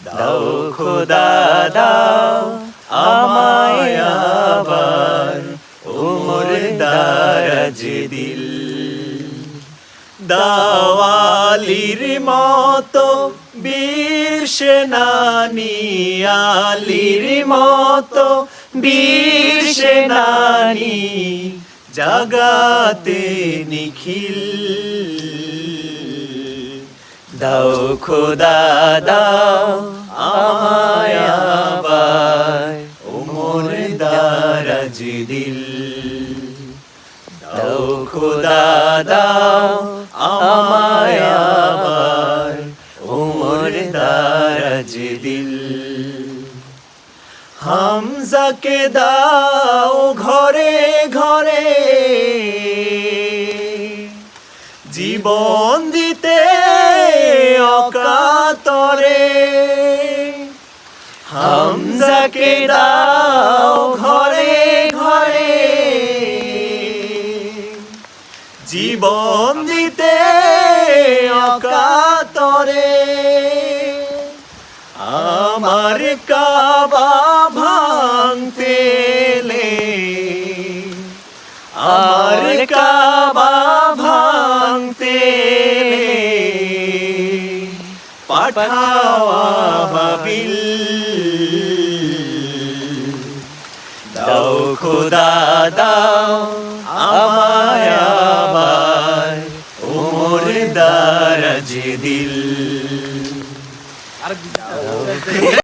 দাও খোদা দাও আমায় আবার ওমর দারাজ দিল। দাওয়ালির মতো বীর সেনানী, আলীর মতো বীর সেনানী, জাগাতে নিখিল। দাও খোদা দাও আমায় আবার ওমর দারাজ দিল। দাও খোদা দাও আমায় আবার ওমর দারাজ দিল। হামজাকে দাও ঘরে ঘরে জীবন দিতে অকাতরে। হামজাকে দাও ঘরে ঘরে জীবন দিতে অকাতরে। আমার কাবা ভাঙতে এলে, আমার কাবা ভাঙতে এলে, পাঠাও আবাবিল। দাও খোদা দাও আমায় আবার ওমর দারাজ দিল।